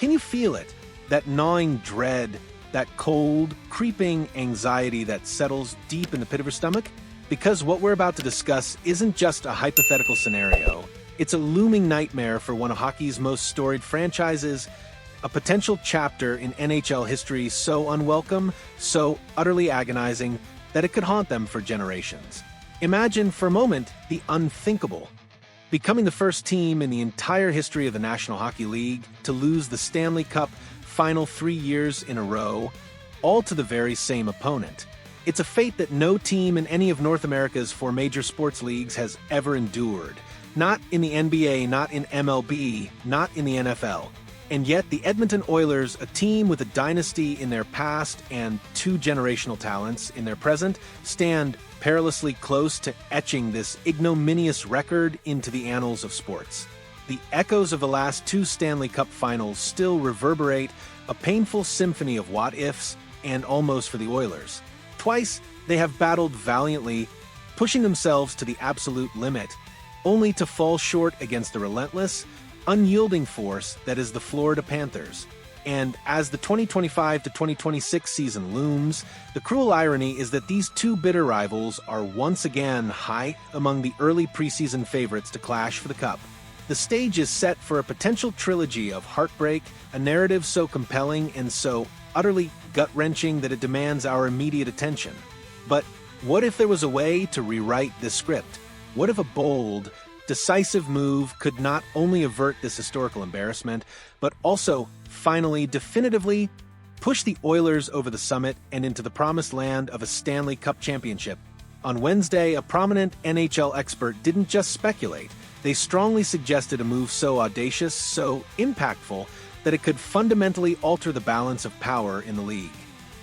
Can you feel it? That gnawing dread, that cold, creeping anxiety that settles deep in the pit of your stomach? Because what we're about to discuss isn't just a hypothetical scenario. It's a looming nightmare for one of hockey's most storied franchises, a potential chapter in NHL history so unwelcome, so utterly agonizing, that it could haunt them for generations. Imagine for a moment the unthinkable. Becoming the first team in the entire history of the National Hockey League to lose the Stanley Cup final 3 years in a row, all to the very same opponent. It's a fate that no team in any of North America's 4 major sports leagues has ever endured. Not in the NBA, not in MLB, not in the NFL. And yet the Edmonton Oilers, a team with a dynasty in their past and 2 generational talents in their present, stand perilously close to etching this ignominious record into the annals of sports. The echoes of the last 2 Stanley Cup finals still reverberate, a painful symphony of what-ifs, and almost for the Oilers. Twice, they have battled valiantly, pushing themselves to the absolute limit, only to fall short against the relentless, unyielding force that is the Florida Panthers. And as the 2025 to 2026 season looms, the cruel irony is that these 2 bitter rivals are once again high among the early preseason favorites to clash for the Cup. The stage is set for a potential trilogy of heartbreak, a narrative so compelling and so utterly gut-wrenching that it demands our immediate attention. But what if there was a way to rewrite this script? What if a bold, decisive move could not only avert this historical embarrassment, but also finally, definitively, push the Oilers over the summit and into the promised land of a Stanley Cup championship? On Wednesday, a prominent NHL expert didn't just speculate. They strongly suggested a move so audacious, so impactful, that it could fundamentally alter the balance of power in the league.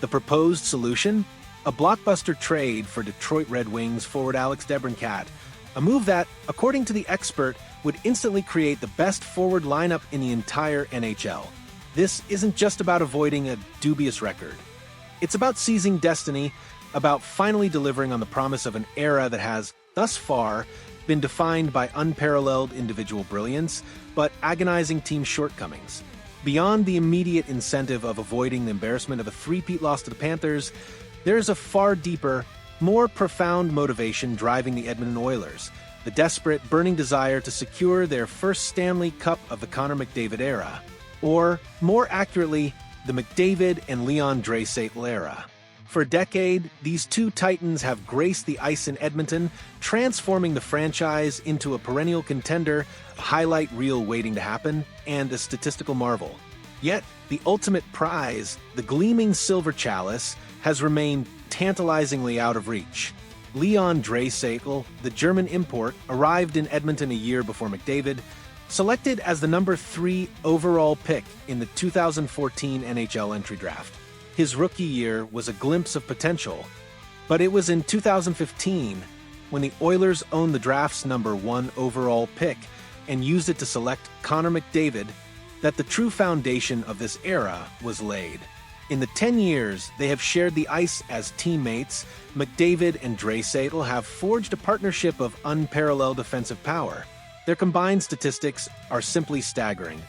The proposed solution? A blockbuster trade for Detroit Red Wings forward Alex DeBrincat, a move that, according to the expert, would instantly create the best forward lineup in the entire NHL. This isn't just about avoiding a dubious record. It's about seizing destiny, about finally delivering on the promise of an era that has, thus far, been defined by unparalleled individual brilliance, but agonizing team shortcomings. Beyond the immediate incentive of avoiding the embarrassment of a three-peat loss to the Panthers, there is a far deeper, more profound motivation driving the Edmonton Oilers, the desperate, burning desire to secure their first Stanley Cup of the Connor McDavid era. Or, more accurately, the McDavid and Draisaitl era. For a decade, these 2 titans have graced the ice in Edmonton, transforming the franchise into a perennial contender, a highlight reel waiting to happen, and a statistical marvel. Yet, the ultimate prize, the gleaming silver chalice, has remained tantalizingly out of reach. Draisaitl, the German import, arrived in Edmonton a year before McDavid, selected as the number 3 overall pick in the 2014 NHL entry draft. His rookie year was a glimpse of potential, but it was in 2015, when the Oilers owned the draft's number 1 overall pick and used it to select Connor McDavid, that the true foundation of this era was laid. In the 10 years they have shared the ice as teammates, McDavid and Draisaitl have forged a partnership of unparalleled offensive power. Their combined statistics are simply staggering.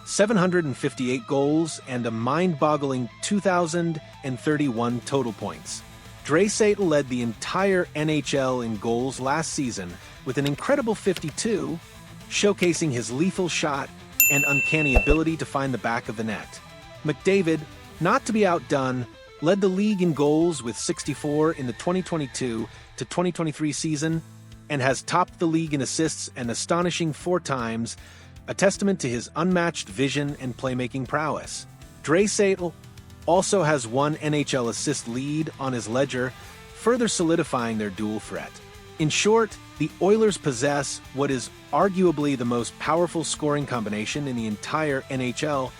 758 goals and a mind-boggling 2,031 total points. Draisaitl led the entire NHL in goals last season with an incredible 52, showcasing his lethal shot and uncanny ability to find the back of the net. McDavid, not to be outdone, led the league in goals with 64 in the 2022 to 2023 season and has topped the league in assists an astonishing 4 times, a testament to his unmatched vision and playmaking prowess. Draisaitl also has 1 NHL assist lead on his ledger, further solidifying their dual threat. In short, the Oilers possess what is arguably the most powerful scoring combination in the entire NHL,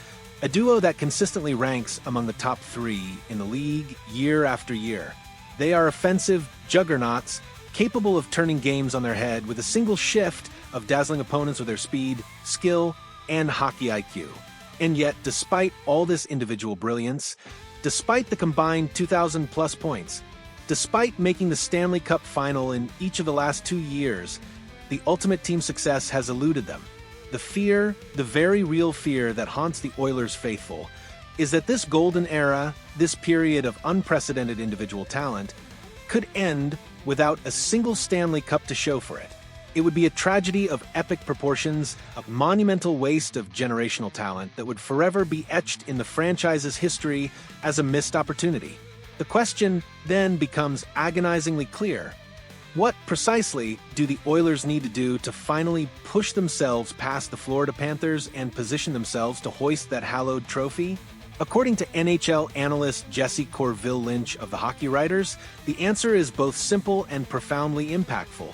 a duo that consistently ranks among the top 3 in the league year after year. They are offensive juggernauts, capable of turning games on their head with a single shift of dazzling opponents with their speed, skill, and hockey IQ. And yet, despite all this individual brilliance, despite the combined 2,000-plus points, despite making the Stanley Cup final in each of the last 2 years, the ultimate team success has eluded them. The fear, the very real fear that haunts the Oilers faithful, is that this golden era, this period of unprecedented individual talent, could end without a single Stanley Cup to show for it. It would be a tragedy of epic proportions, a monumental waste of generational talent that would forever be etched in the franchise's history as a missed opportunity. The question then becomes agonizingly clear. What precisely do the Oilers need to do to finally push themselves past the Florida Panthers and position themselves to hoist that hallowed trophy? According to NHL analyst Jesse Corville-Lynch of the Hockey Writers, the answer is both simple and profoundly impactful.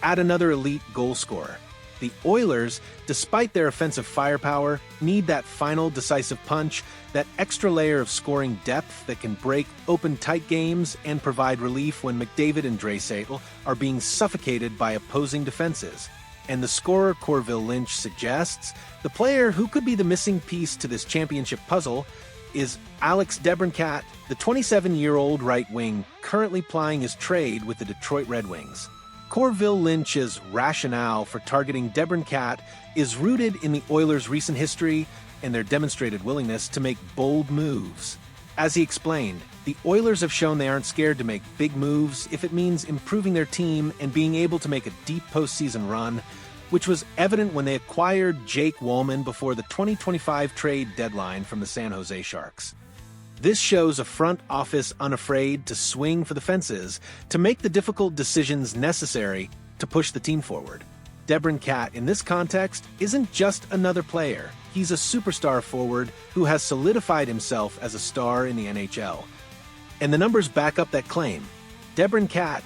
Add another elite goal scorer. The Oilers, despite their offensive firepower, need that final decisive punch, that extra layer of scoring depth that can break open tight games and provide relief when McDavid and Draisaitl are being suffocated by opposing defenses. And the scorer Corville-Lynch suggests, the player who could be the missing piece to this championship puzzle is Alex DeBrincat, the 27-year-old right wing currently plying his trade with the Detroit Red Wings. Corville-Lynch's rationale for targeting DeBrincat is rooted in the Oilers' recent history and their demonstrated willingness to make bold moves. As he explained, the Oilers have shown they aren't scared to make big moves if it means improving their team and being able to make a deep postseason run, which was evident when they acquired Jake Walman before the 2025 trade deadline from the San Jose Sharks. This shows a front office unafraid to swing for the fences, to make the difficult decisions necessary to push the team forward. DeBrincat, in this context, isn't just another player. He's a superstar forward who has solidified himself as a star in the NHL. And the numbers back up that claim. DeBrincat,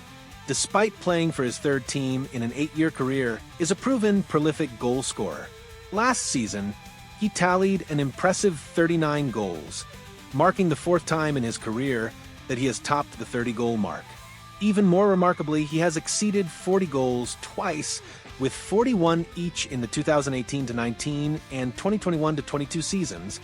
despite playing for his third team in an 8-year career, is a proven prolific goal scorer. Last season, he tallied an impressive 39 goals, marking the fourth time in his career that he has topped the 30-goal mark. Even more remarkably, he has exceeded 40 goals twice, with 41 each in the 2018-19 and 2021-22 seasons,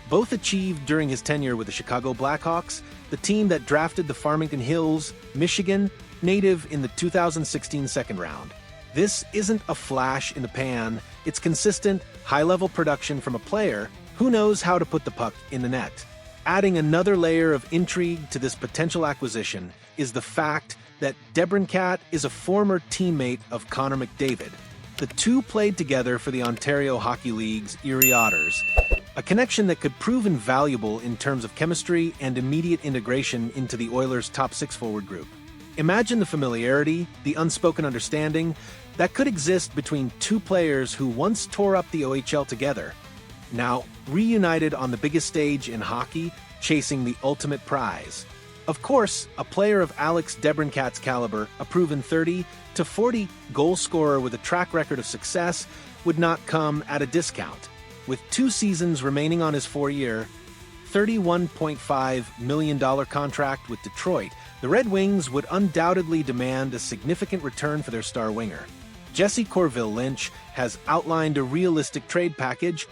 both achieved during his tenure with the Chicago Blackhawks, the team that drafted the Farmington Hills, Michigan, native in the 2016 second round. This isn't a flash in the pan, it's consistent, high-level production from a player who knows how to put the puck in the net. Adding another layer of intrigue to this potential acquisition is the fact that DeBrincat is a former teammate of Connor McDavid. The two played together for the Ontario Hockey League's Erie Otters, a connection that could prove invaluable in terms of chemistry and immediate integration into the Oilers' top six forward group. Imagine the familiarity, the unspoken understanding that could exist between two players who once tore up the OHL together, now reunited on the biggest stage in hockey, chasing the ultimate prize. Of course, a player of Alex DeBrincat's caliber, a proven 30 to 40 goal scorer with a track record of success, would not come at a discount. With 2 seasons remaining on his 4-year, $31.5 million contract with Detroit, the Red Wings would undoubtedly demand a significant return for their star winger. Jesse Corville-Lynch has outlined a realistic trade package,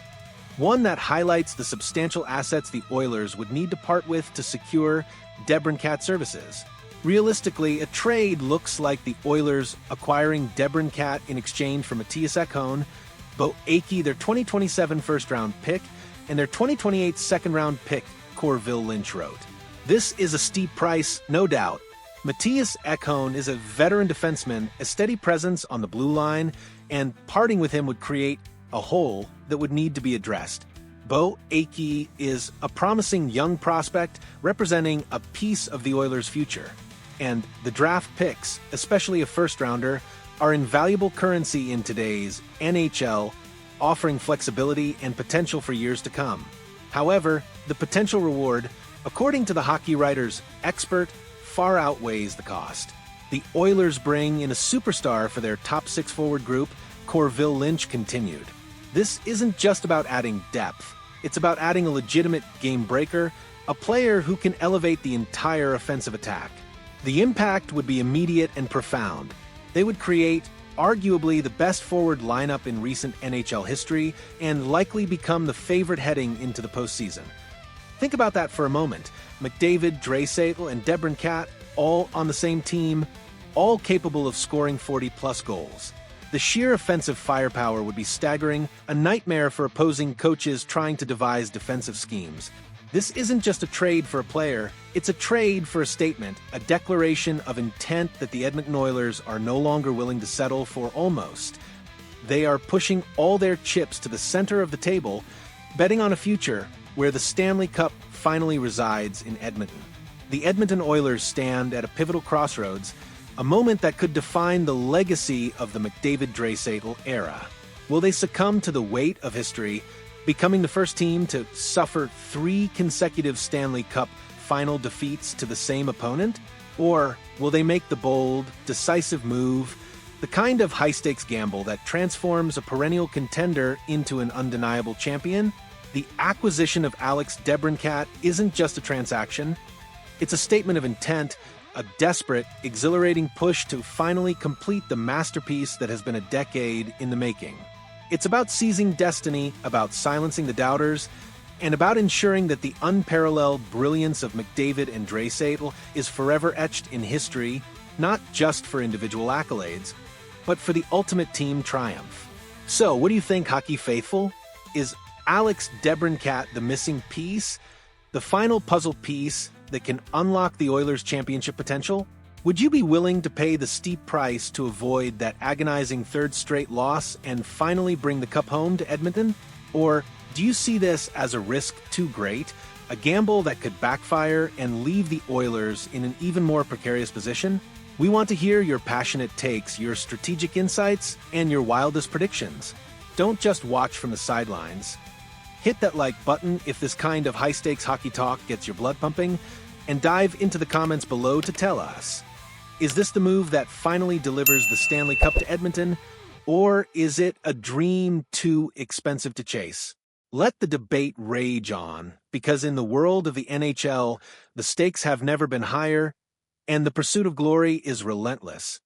one that highlights the substantial assets the Oilers would need to part with to secure DeBrincat services. Realistically, a trade looks like the Oilers acquiring DeBrincat in exchange for Mattias Ekholm, Bo Akey, their 2027 first-round pick, and their 2028 second-round pick, Corville-Lynch wrote. This is a steep price, no doubt. Mattias Ekholm is a veteran defenseman, a steady presence on the blue line, and parting with him would create a hole that would need to be addressed. Bo Akey is a promising young prospect representing a piece of the Oilers' future. And the draft picks, especially a first-rounder, are invaluable currency in today's NHL, offering flexibility and potential for years to come. However, the potential reward, according to the Hockey Writers' expert, far outweighs the cost. The Oilers bring in a superstar for their top 6 forward group, Corville-Lynch continued. This isn't just about adding depth. It's about adding a legitimate game breaker, a player who can elevate the entire offensive attack. The impact would be immediate and profound. They would create, arguably, the best forward lineup in recent NHL history and likely become the favorite heading into the postseason. Think about that for a moment. McDavid-Draisaitl, and DeBrincat, all on the same team, all capable of scoring 40-plus goals. The sheer offensive firepower would be staggering, a nightmare for opposing coaches trying to devise defensive schemes. This isn't just a trade for a player, it's a trade for a statement, a declaration of intent that the Edmonton Oilers are no longer willing to settle for almost. They are pushing all their chips to the center of the table, betting on a future where the Stanley Cup finally resides in Edmonton. The Edmonton Oilers stand at a pivotal crossroads, a moment that could define the legacy of the McDavid-Draisaitl era. Will they succumb to the weight of history, becoming the first team to suffer 3 consecutive Stanley Cup final defeats to the same opponent? Or will they make the bold, decisive move, the kind of high-stakes gamble that transforms a perennial contender into an undeniable champion? The acquisition of Alex DeBrincat isn't just a transaction. It's a statement of intent, a desperate, exhilarating push to finally complete the masterpiece that has been a decade in the making. It's about seizing destiny, about silencing the doubters, and about ensuring that the unparalleled brilliance of McDavid and Draisaitl is forever etched in history, not just for individual accolades, but for the ultimate team triumph. So, what do you think, hockey faithful? Is Alex DeBrincat the missing piece? The final puzzle piece that can unlock the Oilers' championship potential? Would you be willing to pay the steep price to avoid that agonizing third straight loss and finally bring the cup home to Edmonton? Or do you see this as a risk too great, a gamble that could backfire and leave the Oilers in an even more precarious position? We want to hear your passionate takes, your strategic insights, and your wildest predictions. Don't just watch from the sidelines. Hit that like button if this kind of high-stakes hockey talk gets your blood pumping, and dive into the comments below to tell us. Is this the move that finally delivers the Stanley Cup to Edmonton, or is it a dream too expensive to chase? Let the debate rage on, because in the world of the NHL, the stakes have never been higher, and the pursuit of glory is relentless.